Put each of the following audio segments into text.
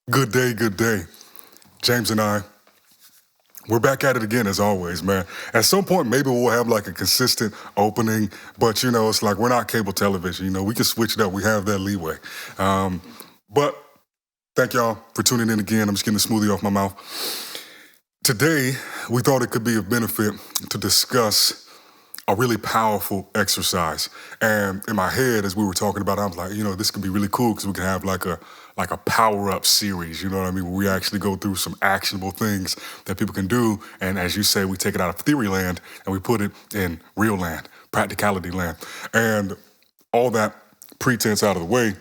Good day, good day. James and I, we're back at it again as always, man. At some point, maybe we'll have like a consistent opening, but it's like we're not cable television. We can switch it up. We have that leeway. But thank y'all for tuning in again. I'm just getting the smoothie off my mouth. Today, we thought it could be of benefit to discuss a really powerful exercise. And in my head, as we were talking about it, I was like, this could be really cool because we can have like a power-up series, you know what I mean, where we actually go through some actionable things that people can do. And as you say, we take it out of theory land and we put it in real land, practicality land. And all that pretense out of the way,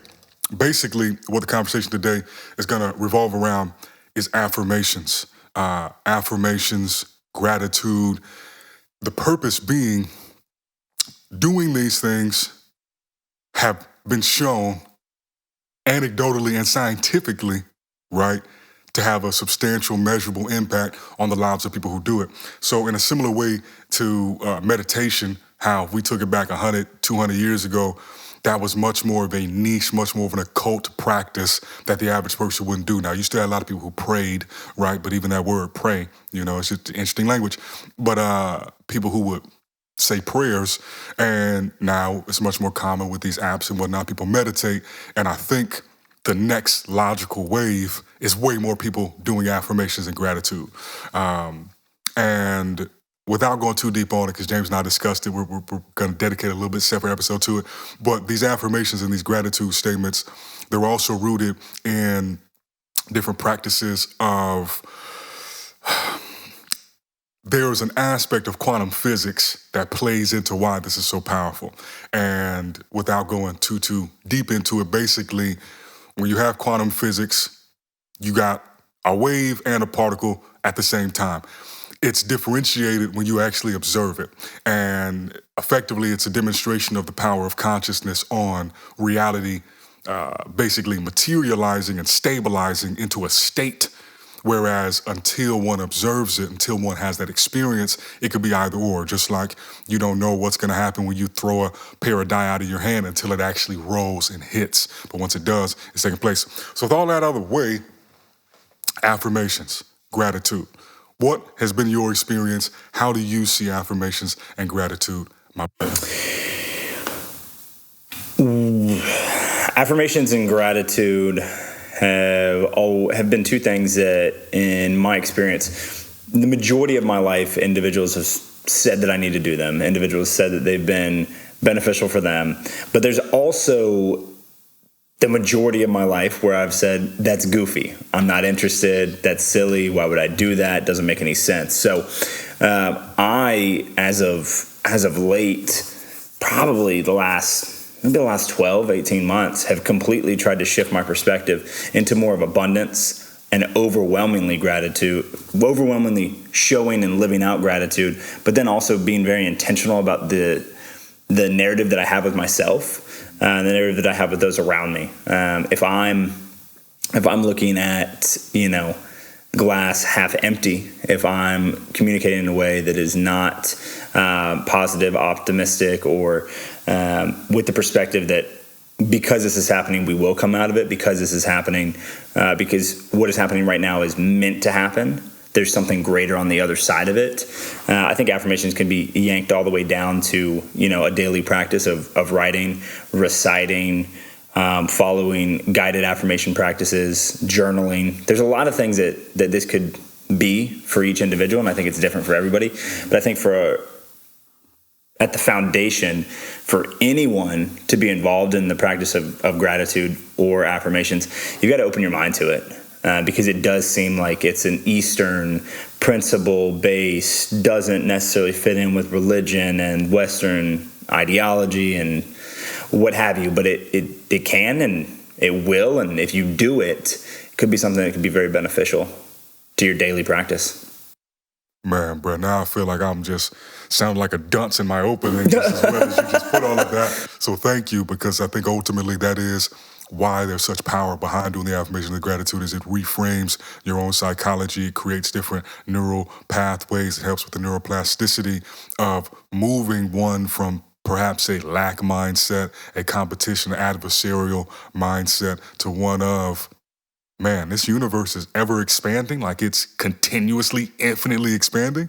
basically what the conversation today is gonna revolve around is affirmations. Affirmations, gratitude, the purpose being doing these things have been shown anecdotally and scientifically, right, to have a substantial, measurable impact on the lives of people who do it. So in a similar way to meditation, how we took it back 100, 200 years ago, that was much more of a niche, much more of an occult practice that the average person wouldn't do. Now, you still had a lot of people who prayed, right? But even that word pray, it's just interesting language. But people who would say prayers, and now it's much more common with these apps and whatnot. People meditate, and I think the next logical wave is way more people doing affirmations and gratitude. And without going too deep on it, because James and I discussed it, we're going to dedicate a little bit separate episode to it. But these affirmations and these gratitude statements, they're also rooted in different practices of. There's an aspect of quantum physics that plays into why this is so powerful. And without going too deep into it, basically, when you have quantum physics, you got a wave and a particle at the same time. It's differentiated when you actually observe it. And effectively, it's a demonstration of the power of consciousness on reality, basically materializing and stabilizing into a state. Whereas until one observes it, until one has that experience, it could be either or. Just like you don't know what's going to happen when you throw a pair of die out of your hand until it actually rolls and hits. But once it does, it's taking place. So with all that out of the way, affirmations, gratitude. What has been your experience? How do you see affirmations and gratitude, my brother? Affirmations and gratitude have been two things that, in my experience, the majority of my life, individuals have said that I need to do them. Individuals said that they've been beneficial for them. But there's also the majority of my life where I've said, that's goofy. I'm not interested. That's silly. Why would I do that? Doesn't make any sense. So I, as of late, probably the last 12, 18 months, have completely tried to shift my perspective into more of abundance and overwhelmingly showing and living out gratitude, but then also being very intentional about the narrative that I have with myself, the narrative that I have with those around me. If I'm looking at, glass half empty, if I'm communicating in a way that is not positive, optimistic, or with the perspective that because this is happening, we will come out of it, because this is happening, because what is happening right now is meant to happen. There's something greater on the other side of it. I think affirmations can be yanked all the way down to, a daily practice of writing, reciting, following guided affirmation practices, journaling. There's a lot of things that this could be for each individual, and I think it's different for everybody. But I think at the foundation, for anyone to be involved in the practice of gratitude or affirmations, you've got to open your mind to it, because it does seem like it's an Eastern principle base, doesn't necessarily fit in with religion and Western ideology and what have you, but it can and it will, and if you do it, it could be something that could be very beneficial to your daily practice. Man, bro, now I feel like I'm just sounding like a dunce in my opening, just as well as you just put all of that. So thank you, because I think ultimately that is why there's such power behind doing the affirmation of gratitude, is it reframes your own psychology, it creates different neural pathways, it helps with the neuroplasticity of moving one from perhaps a lack mindset, a competition, adversarial mindset, to one of man, this universe is ever expanding, like it's continuously, infinitely expanding.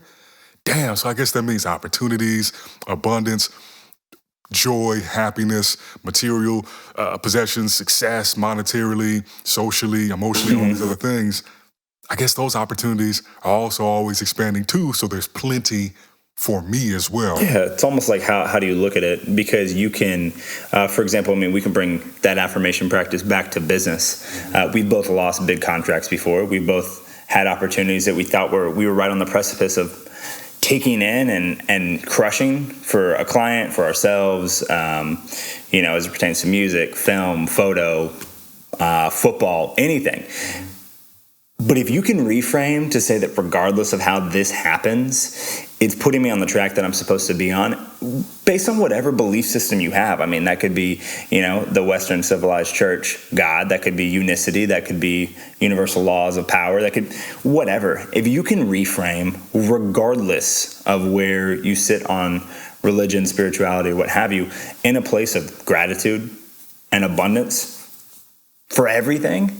Damn, so I guess that means opportunities, abundance, joy, happiness, material possessions, success, monetarily, socially, emotionally, all these other things. I guess those opportunities are also always expanding too, so there's plenty for me as well. Yeah, it's almost like how do you look at it? Because you can, for example, I mean, we can bring that affirmation practice back to business. We both lost big contracts before. We both had opportunities that we thought we were right on the precipice of taking in and crushing for a client, for ourselves, as it pertains to music, film, photo, football, anything. But if you can reframe to say that regardless of how this happens, it's putting me on the track that I'm supposed to be on based on whatever belief system you have. I mean, that could be, the Western civilized church, God, that could be unicity, that could be universal laws of power, that could, whatever. If you can reframe regardless of where you sit on religion, spirituality, what have you, in a place of gratitude and abundance, for everything.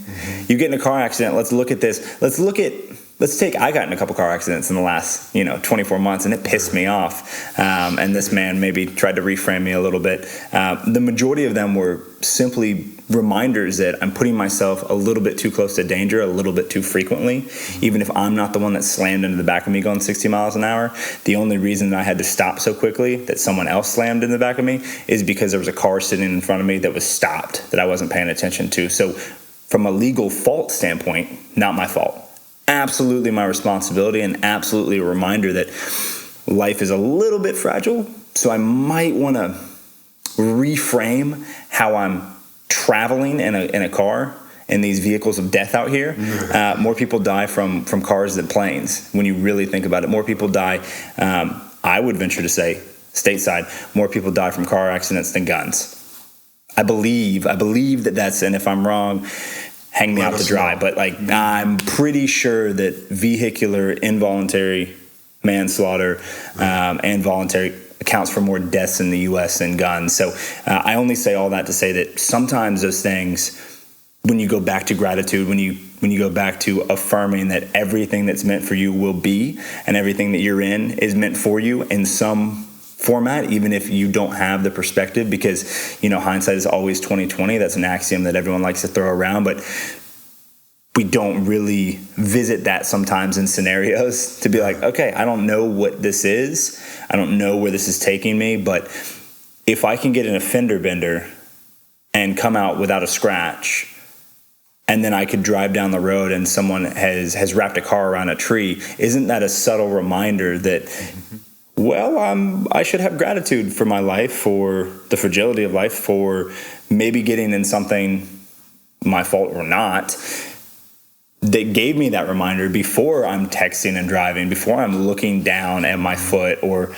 You get in a car accident. Let's look at this. I got in a couple car accidents in the last, 24 months, and it pissed me off. And this man maybe tried to reframe me a little bit. The majority of them were simply reminders that I'm putting myself a little bit too close to danger, a little bit too frequently. Even if I'm not the one that slammed into the back of me going 60 miles an hour, the only reason that I had to stop so quickly that someone else slammed in the back of me is because there was a car sitting in front of me that was stopped that I wasn't paying attention to. So from a legal fault standpoint, not my fault. Absolutely my responsibility, and absolutely a reminder that life is a little bit fragile. So I might want to reframe how I'm traveling in a car in these vehicles of death out here. More people die from cars than planes. When you really think about it, more people die. I would venture to say, stateside, more people die from car accidents than guns. I believe that's, and if I'm wrong, hang me out to dry. But I'm pretty sure that vehicular involuntary manslaughter and voluntary accounts for more deaths in the U.S. than guns. So I only say all that to say that sometimes those things, when you go back to gratitude, when you go back to affirming that everything that's meant for you will be, and everything that you're in is meant for you in some format, even if you don't have the perspective, because hindsight is always 20/20. That's an axiom that everyone likes to throw around, but we don't really visit that sometimes in scenarios to be like, okay, I don't know what this is. I don't know where this is taking me, but if I can get in a fender bender and come out without a scratch, and then I could drive down the road and someone has wrapped a car around a tree, isn't that a subtle reminder that, well, I should have gratitude for my life, for the fragility of life, for maybe getting in something, my fault or not, that gave me that reminder before I'm texting and driving, before I'm looking down at my foot, or,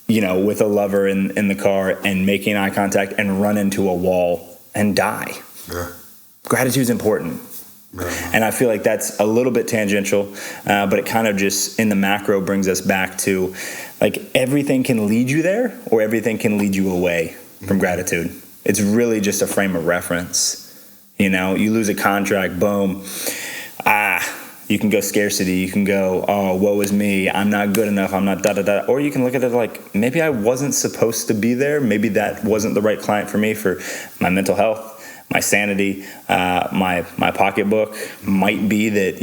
with a lover in the car and making eye contact and run into a wall and die. Yeah. Gratitude's important. Yeah. And I feel like that's a little bit tangential, but it kind of just in the macro brings us back to everything can lead you there, or everything can lead you away from gratitude. It's really just a frame of reference. You lose a contract, boom. You can go scarcity. You can go, oh, woe is me. I'm not good enough. I'm not da-da-da. Or you can look at it like, maybe I wasn't supposed to be there. Maybe that wasn't the right client for me, for my mental health, my sanity, my pocketbook. Might be that,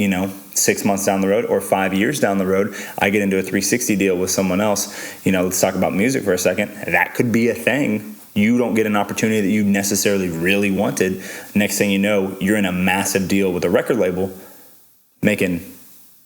6 months down the road or 5 years down the road, I get into a 360 deal with someone else. Let's talk about music for a second. That could be a thing. You don't get an opportunity that you necessarily really wanted. Next thing you know, you're in a massive deal with a record label, making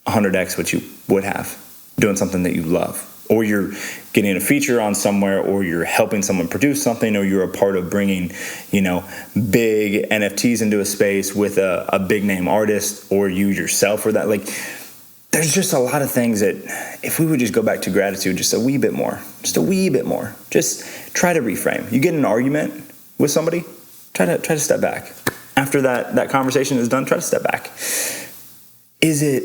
100x what you would have, doing something that you love. Or you're getting a feature on somewhere, or you're helping someone produce something, or you're a part of bringing, big NFTs into a space with a big name artist, or you yourself, or that. There's just a lot of things that if we would just go back to gratitude just a wee bit more, just try to reframe. You get in an argument with somebody, try to step back. After that conversation is done, try to step back. Is it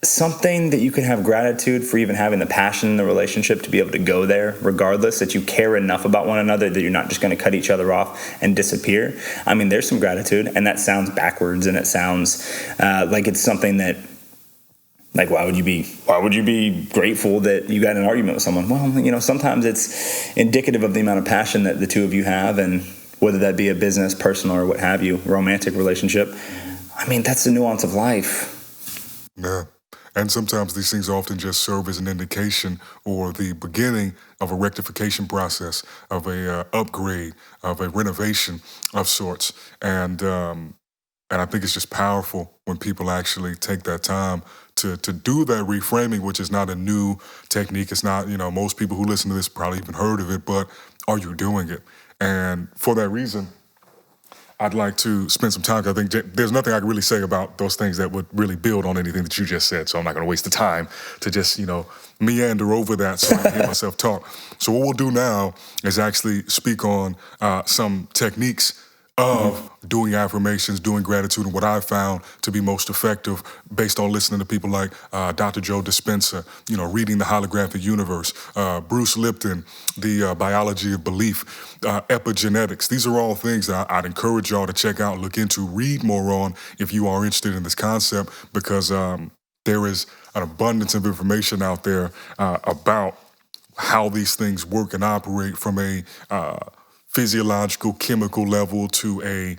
something that you can have gratitude for, even having the passion in the relationship to be able to go there regardless, that you care enough about one another that you're not just going to cut each other off and disappear. I mean, there's some gratitude, and that sounds backwards, and it sounds like it's something that, like, why would you be grateful that you got in an argument with someone? Well, sometimes it's indicative of the amount of passion that the two of you have, and whether that be a business, personal, or what have you, romantic relationship. I mean, that's the nuance of life. Yeah. And sometimes these things often just serve as an indication or the beginning of a rectification process, of a upgrade, of a renovation of sorts. And I think it's just powerful when people actually take that time to do that reframing, which is not a new technique. It's not, most people who listen to this probably even heard of it, but are you doing it? And for that reason, I'd like to spend some time, because I think there's nothing I can really say about those things that would really build on anything that you just said. So I'm not going to waste the time to just, meander over that so I can hear myself talk. So what we'll do now is actually speak on some techniques of doing affirmations, doing gratitude, and what I've found to be most effective based on listening to people like Dr. Joe Dispenza, reading The Holographic Universe, Bruce Lipton, The Biology of Belief, epigenetics. These are all things that I'd encourage y'all to check out, look into, read more on if you are interested in this concept, because there is an abundance of information out there about how these things work and operate from a physiological, chemical level to a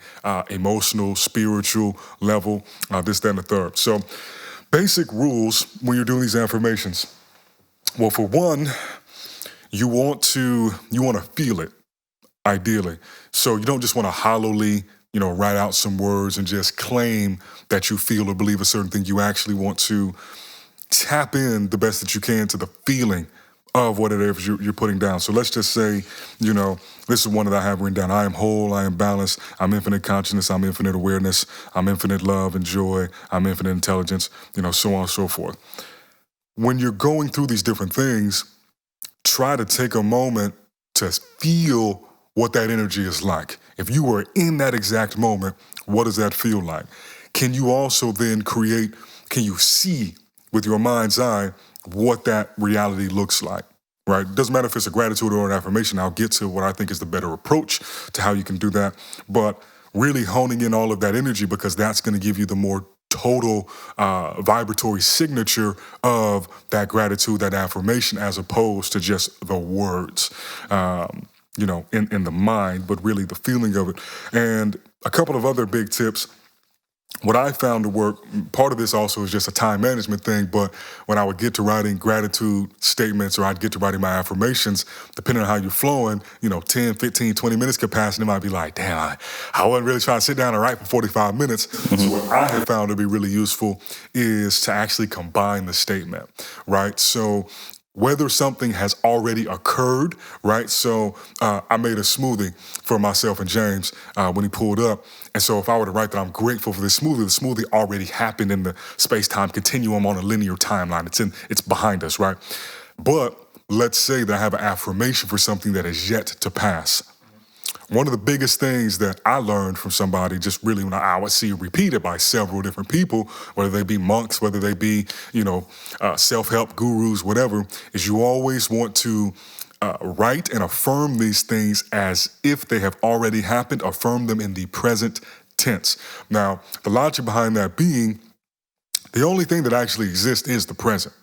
emotional, spiritual level, this, that, and the third. So basic rules when you're doing these affirmations. Well, for one, you want to feel it, ideally. So you don't just want to hollowly, write out some words and just claim that you feel or believe a certain thing. You actually want to tap in the best that you can to the feeling of what it is you're putting down. So let's just say, this is one that I have written down. I am whole, I am balanced, I'm infinite consciousness, I'm infinite awareness, I'm infinite love and joy, I'm infinite intelligence, so on and so forth. When you're going through these different things, try to take a moment to feel what that energy is like. If you were in that exact moment, what does that feel like? Can you also then can you see with your mind's eye what that reality looks like, right? It doesn't matter if it's a gratitude or an affirmation. I'll get to what I think is the better approach to how you can do that. But really honing in all of that energy, because that's going to give you the more total vibratory signature of that gratitude, that affirmation, as opposed to just the words, in the mind, but really the feeling of it. And a couple of other big tips. What I found to work, part of this also is just a time management thing, but when I would get to writing gratitude statements, or I'd get to writing my affirmations, depending on how you're flowing, 10, 15, 20 minutes could pass, and it might be like, damn, I wasn't really trying to sit down and write for 45 minutes. Mm-hmm. So what I have found to be really useful is to actually combine the statement, right? So whether something has already occurred, right? So I made a smoothie for myself and James when he pulled up. And so if I were to write that I'm grateful for this smoothie, the smoothie already happened in the space-time continuum on a linear timeline. It's behind us, right? But let's say that I have an affirmation for something that is yet to pass. One of the biggest things that I learned from somebody, just really when I would see it repeated by several different people, whether they be monks, whether they be, self-help gurus, whatever, is you always want to write and affirm these things as if they have already happened. Affirm them in the present tense. Now, the logic behind that being, the only thing that actually exists is the present,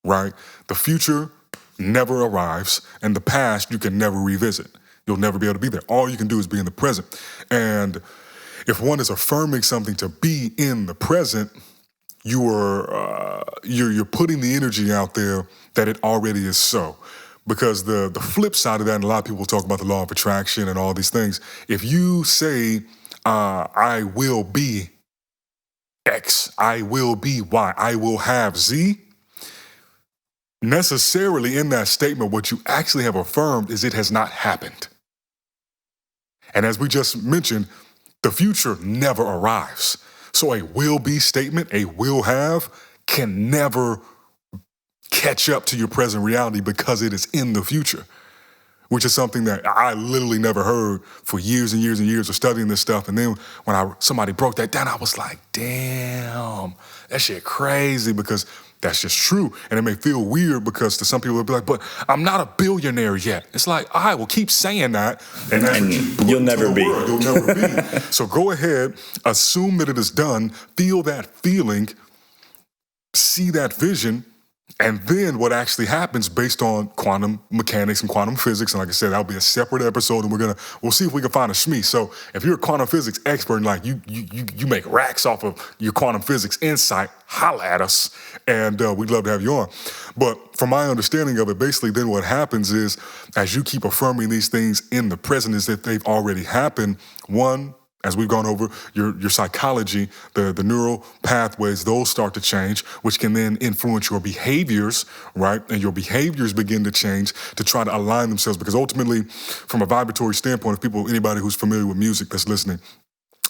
right? The future never arrives, and the past you can never revisit. You'll never be able to be there. All you can do is be in the present. And if one is affirming something to be in the present, you're putting the energy out there that it already is so. Because the flip side of that, and a lot of people talk about the law of attraction and all these things, if you say, I will be X, I will be Y, I will have Z, necessarily in that statement, what you actually have affirmed is it has not happened. And as we just mentioned, the future never arrives. So a will be statement, a will have, can never catch up to your present reality because it is in the future, which is something that I literally never heard for years and years and years of studying this stuff. And then when somebody broke that down, I was like, damn, that shit crazy, because that's just true. And it may feel weird because to some people it'll be like, but I'm not a billionaire yet. It's like, all right, well, keep saying that. And that's what you put you'll into never the be. world. You'll never be. So go ahead, assume that it is done, feel that feeling, see that vision, and then what actually happens based on quantum mechanics and quantum physics, and like I said, that'll be a separate episode, and we'll see if we can find a shmee. So if you're a quantum physics expert and like you make racks off of your quantum physics insight, holla at us, and we'd love to have you on. But from my understanding of it, basically then what happens is as you keep affirming these things in the present is that they've already happened, one, as we've gone over, your psychology, the neural pathways, those start to change, which can then influence your behaviors, right? And your behaviors begin to change to try to align themselves. Because ultimately, from a vibratory standpoint, anybody who's familiar with music that's listening,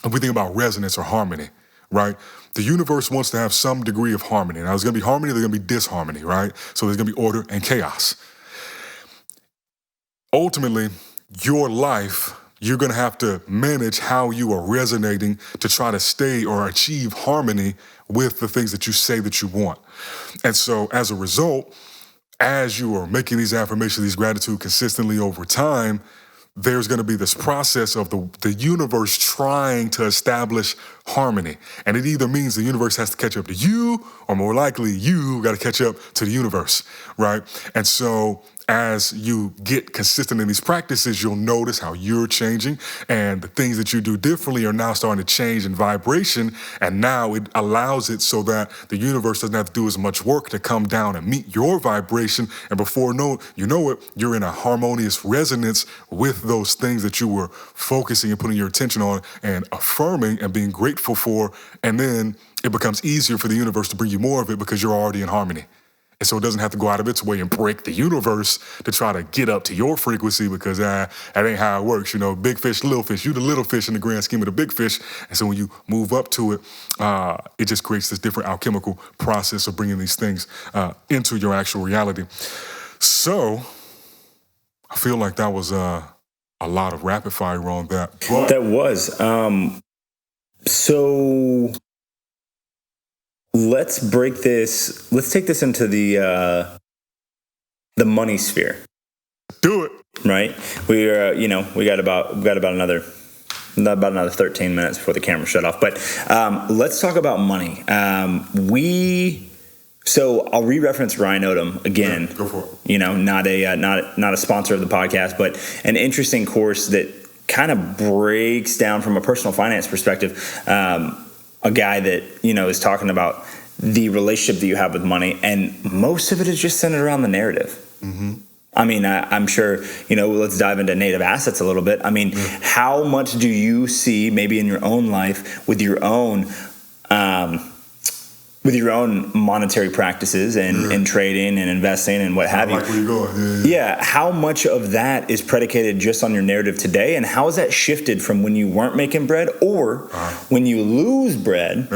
if we think about resonance or harmony, right? The universe wants to have some degree of harmony. Now, there's going to be harmony, there's going to be disharmony, right? So there's going to be order and chaos. Ultimately, your life, you're going to have to manage how you are resonating to try to stay or achieve harmony with the things that you say that you want. And so as a result, as you are making these affirmations, these gratitude consistently over time, there's going to be this process of the universe trying to establish harmony. And it either means the universe has to catch up to you, or more likely you got to catch up to the universe, right? And so as you get consistent in these practices, you'll notice how you're changing, and the things that you do differently are now starting to change in vibration, and now it allows it so that the universe doesn't have to do as much work to come down and meet your vibration, and before you know it, you're in a harmonious resonance with those things that you were focusing and putting your attention on and affirming and being grateful for, and then it becomes easier for the universe to bring you more of it because you're already in harmony. And so it doesn't have to go out of its way and break the universe to try to get up to your frequency because that ain't how it works. You know, big fish, little fish. You the little fish in the grand scheme of the big fish. And so when you move up to it, it just creates this different alchemical process of bringing these things into your actual reality. So I feel like that was a lot of rapid fire on that. But that was. So let's break this. Let's take this into the money sphere. Do it. Right. We got about another 13 minutes before the camera shut off. But let's talk about money. So I'll re-reference Ryan Odom again. Yeah, go for it. You know, not a sponsor of the podcast, but an interesting course that kind of breaks down from a personal finance perspective. A guy that, is talking about the relationship that you have with money, and most of it is just centered around the narrative. Mm-hmm. I mean, I'm sure, let's dive into native assets a little bit. I mean, how much do you see maybe in your own life with your own monetary practices and trading and investing and what have you? Like where you're going. Yeah. How much of that is predicated just on your narrative today, and how has that shifted from when you weren't making bread or when you lose bread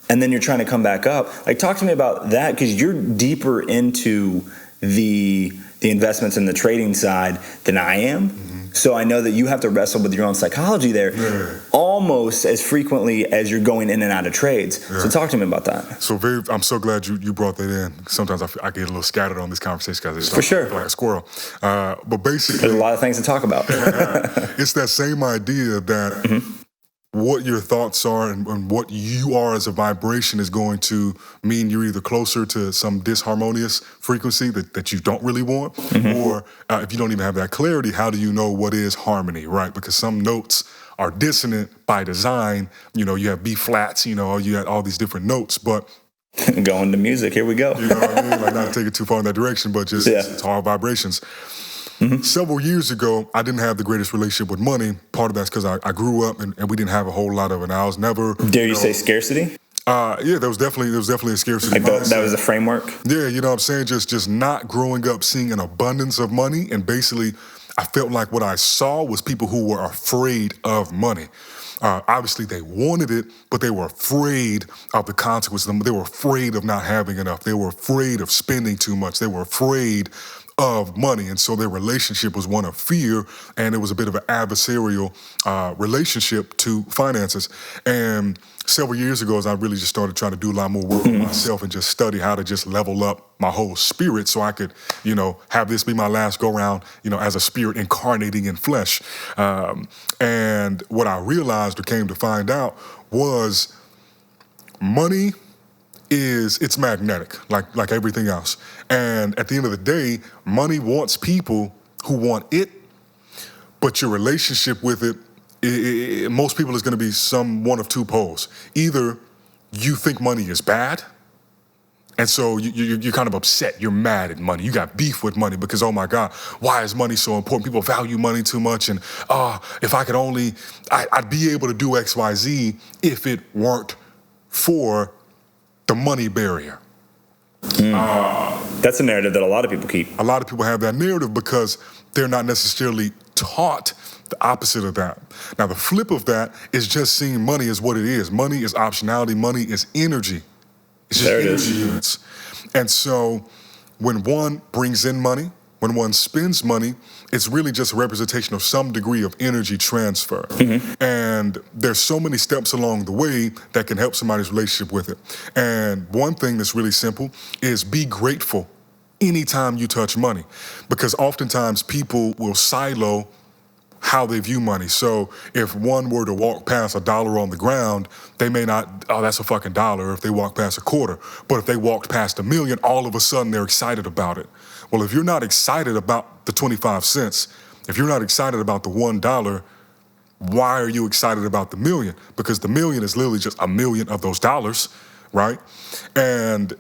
and then you're trying to come back up? Like, talk to me about that, because you're deeper into the investments and the trading side than I am. Mm-hmm. So I know that you have to wrestle with your own psychology there almost as frequently as you're going in and out of trades. Yeah. So talk to me about that. So I'm so glad you brought that in. Sometimes I get a little scattered on this conversation because for sure, like a squirrel. But basically, there's a lot of things to talk about. It's that same idea that what your thoughts are and what you are as a vibration is going to mean you're either closer to some disharmonious frequency that you don't really want, or if you don't even have that clarity, how do you know what is harmony, right? Because some notes are dissonant by design. You have B flats, you had all these different notes, but going to music, here we go. You know what I mean? Like, not to take it too far in that direction, but just it's all vibrations. Mm-hmm. Several years ago, I didn't have the greatest relationship with money. Part of that's because I grew up and we didn't have a whole lot of it. I was never... Dare you say scarcity? Yeah, there was definitely a scarcity. Like that was the framework? Yeah, you know what I'm saying? Just not growing up seeing an abundance of money, and basically I felt like what I saw was people who were afraid of money. Obviously, they wanted it, but they were afraid of the consequences. They were afraid of not having enough. They were afraid of spending too much. They were afraid of money. And so their relationship was one of fear, and it was a bit of an adversarial relationship to finances. And several years ago, as I really just started trying to do a lot more work on myself and just study how to just level up my whole spirit so I could, have this be my last go round, as a spirit incarnating in flesh. And what I realized or came to find out was money it's magnetic, like everything else. And at the end of the day, money wants people who want it, but your relationship with it, most people is going to be one of two poles. Either you think money is bad, and so you're kind of upset. You're mad at money. You got beef with money because, oh my God, why is money so important? People value money too much. And if I could only, I'd be able to do X, Y, Z if it weren't for the money barrier. That's a narrative that a lot of people keep. A lot of people have that narrative because they're not necessarily taught the opposite of that. Now, the flip of that is just seeing money as what it is. Money is optionality. Money is energy. It's just energy units. And so when one brings in money, when one spends money, it's really just a representation of some degree of energy transfer. And there's so many steps along the way that can help somebody's relationship with it. And one thing that's really simple is be grateful anytime you touch money, because oftentimes people will silo how they view money. So if one were to walk past $1 on the ground, they may not, oh, that's a fucking dollar, if they walk past a quarter. But if they walked past $1 million, all of a sudden they're excited about it. Well, if you're not excited about the 25 cents, if you're not excited about the $1, why are you excited about the million? Because the million is literally just a million of those dollars, right? And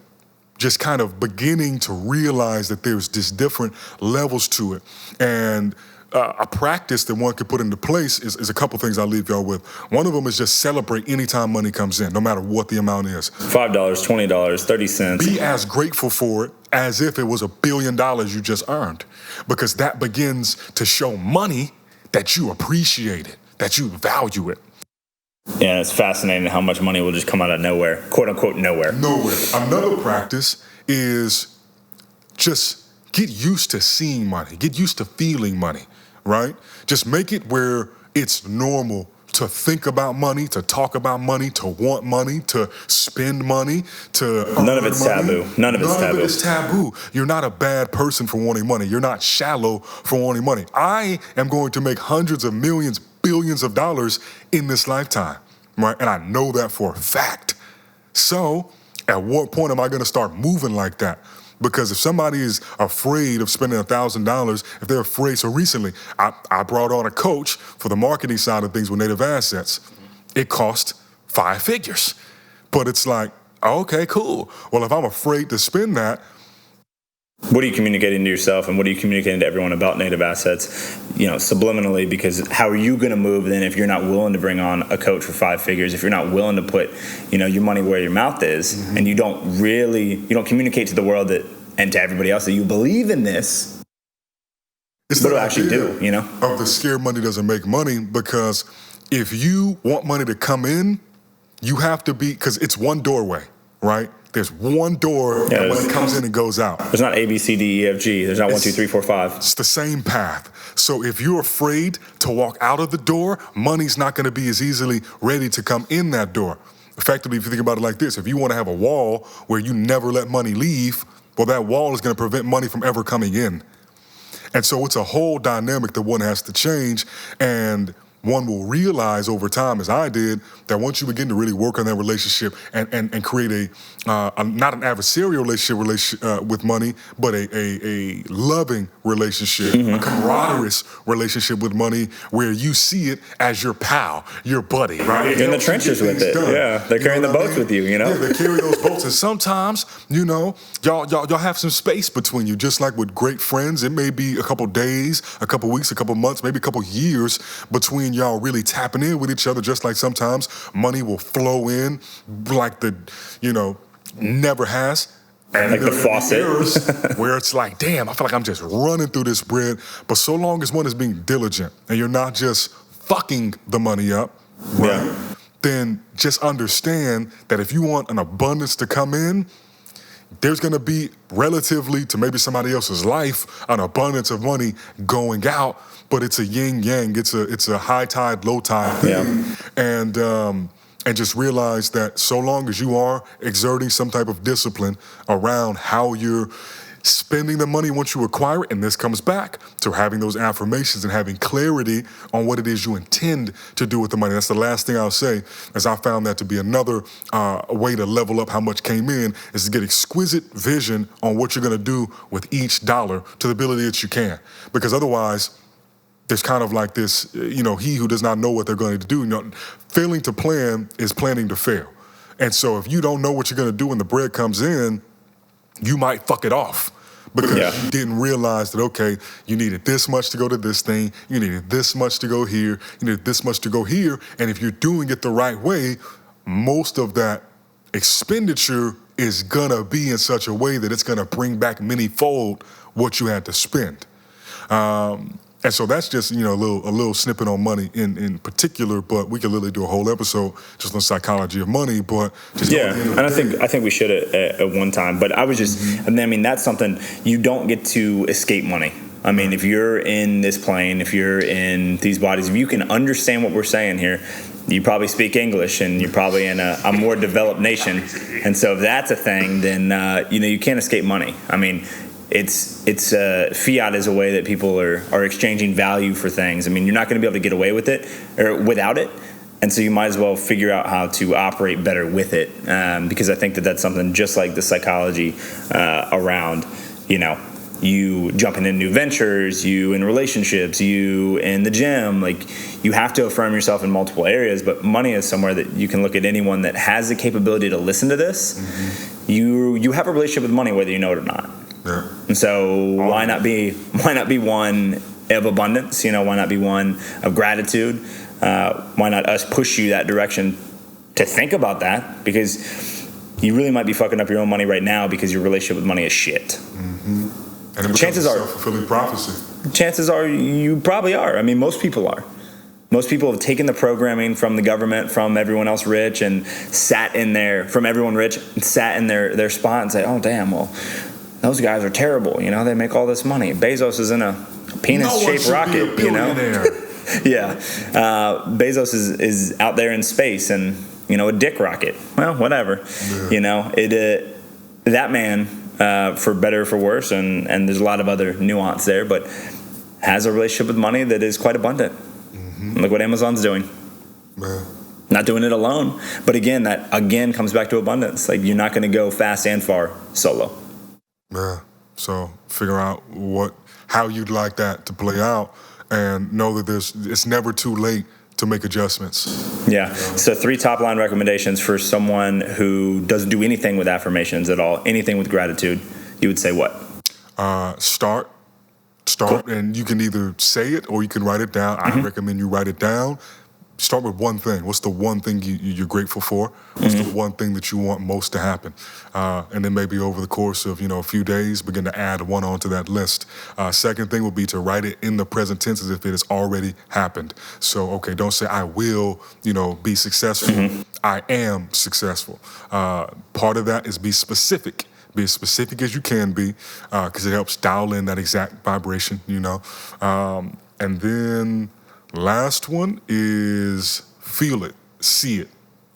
just kind of beginning to realize that there's just different levels to it. And a practice that one could put into place is a couple things I'll leave y'all with. One of them is just celebrate anytime money comes in, no matter what the amount is. $5, $20, 30 cents. Be as grateful for it as if it was $1 billion you just earned, because that begins to show money that you appreciate it, that you value it. Yeah, it's fascinating how much money will just come out of nowhere, quote unquote nowhere. Nowhere. Another practice is just get used to seeing money, get used to feeling money, right? Just make it where it's normal to think about money, to talk about money, to want money, to spend money, to None of it's taboo. None of it is taboo. You're not a bad person for wanting money. You're not shallow for wanting money. I am going to make hundreds of millions, billions of dollars in this lifetime, right? And I know that for a fact. So at what point am I going to start moving like that? Because if somebody is afraid of spending $1,000, if they're afraid, so recently I brought on a coach for the marketing side of things with Native Assets. It cost 5 figures. But it's like, okay, cool. Well, if I'm afraid to spend that, what are you communicating to yourself, and what are you communicating to everyone about Native Assets, subliminally? Because how are you going to move then if you're not willing to bring on a coach for 5 figures, if you're not willing to put, your money where your mouth is, and you don't communicate to the world and to everybody else that you believe in this? It's what do I actually do, Of the scared money doesn't make money, because if you want money to come in, you have to be, because it's one doorway, right? There's one door that when it comes in and goes out. There's not A, B, C, D, E, F, G. There's not 1, 2, 3, 4, 5. It's the same path. So if you're afraid to walk out of the door, money's not going to be as easily ready to come in that door. Effectively, if you think about it like this, if you want to have a wall where you never let money leave, well, that wall is going to prevent money from ever coming in. And so it's a whole dynamic that one has to change. And one will realize over time, as I did, that once you begin to really work on that relationship and create a not an adversarial relationship with money, but a loving relationship, a camaraderie relationship with money, where you see it as your pal, your buddy, right? You're in the trenches with it. Done. Yeah, they're carrying the boats with you, Yeah, they carry those boats, and sometimes, y'all have some space between you. Just like with great friends, it may be a couple days, a couple weeks, a couple months, maybe a couple years between y'all really tapping in with each other. Just like sometimes money will flow in like never has. And like the faucet. Where it's like, damn, I feel like I'm just running through this bread. But so long as one is being diligent and you're not just fucking the money up, right? Then just understand that if you want an abundance to come in, there's going to be, relatively to maybe somebody else's life, an abundance of money going out, but it's a yin yang. It's a high tide, low tide thing. And and just realize that so long as you are exerting some type of discipline around how you're spending the money once you acquire it, and this comes back to having those affirmations and having clarity on what it is you intend to do with the money. That's the last thing I'll say, as I found that to be another way to level up how much came in, is to get exquisite vision on what you're going to do with each dollar to the ability that you can. Because otherwise, there's kind of like this, he who does not know what they're going to do. Failing to plan is planning to fail. And so if you don't know what you're going to do when the bread comes in, you might fuck it off because you didn't realize that, okay, you needed this much to go to this thing, you needed this much to go here, you needed this much to go here. And if you're doing it the right way, most of that expenditure is gonna be in such a way that it's gonna bring back many-fold what you had to spend. And so that's just, a little snippet on money in particular, but we could literally do a whole episode just on psychology of money. But just and I think we should at one time. But I was just, that's something you don't get to escape money. I mean, if you're in this plane, if you're in these bodies, if you can understand what we're saying here, you probably speak English and you're probably in a more developed nation. And so if that's a thing, then you can't escape money. I mean, it's fiat is a way that people are exchanging value for things. I mean, you're not going to be able to get away with it or without it, and so you might as well figure out how to operate better with it. Because I think that's something just like the psychology around, you jumping in new ventures, you in relationships, you in the gym. Like, you have to affirm yourself in multiple areas, but money is somewhere that you can look at anyone that has the capability to listen to this. Mm-hmm. You have a relationship with money whether you know it or not. Yeah. And so why not be one of abundance? Why not be one of gratitude? Why not us push you that direction to think about that? Because you really might be fucking up your own money right now because your relationship with money is shit. Mm-hmm. And it chances are self-fulfilling prophecy. Chances are you probably are. I mean, most people are. Most people have taken the programming from the government, from everyone else rich, and sat in their spot and say, "Oh, damn, well, those guys are terrible. They make all this money. Bezos is in a penis-shaped rocket. Yeah. Bezos is out there in space and a dick rocket. Well, whatever. Yeah. That man, for better or for worse, and there's a lot of other nuance there, but has a relationship with money that is quite abundant. Mm-hmm. Look what Amazon's doing. Yeah. Not doing it alone, but that comes back to abundance. Like, you're not going to go fast and far solo. Yeah. So figure out how you'd like that to play out, and know that it's never too late to make adjustments. Yeah. So 3 top line recommendations for someone who doesn't do anything with affirmations at all, anything with gratitude. You would say what? Start, cool. And you can either say it or you can write it down. Mm-hmm. I recommend you write it down. Start with one thing. What's the one thing you're grateful for? What's the one thing that you want most to happen? And then maybe over the course of a few days, begin to add one onto that list. Second thing would be to write it in the present tense as if it has already happened. So, okay, don't say I will, be successful. Mm-hmm. I am successful. Part of that is be specific. Be as specific as you can be, because it helps dial in that exact vibration, And then last one is feel it, see it,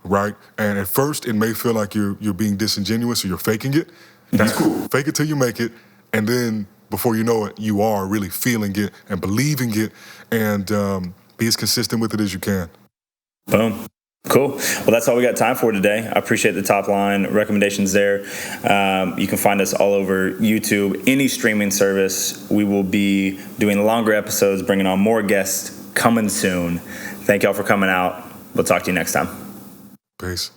right? And at first, it may feel like you're being disingenuous or you're faking it. That's cool. Fake it till you make it, and then before you know it, you are really feeling it and believing it, and be as consistent with it as you can. Boom. Cool. Well, that's all we got time for today. I appreciate the top line recommendations there. You can find us all over YouTube, any streaming service. We will be doing longer episodes, bringing on more guests coming soon. Thank y'all for coming out. We'll talk to you next time. Peace.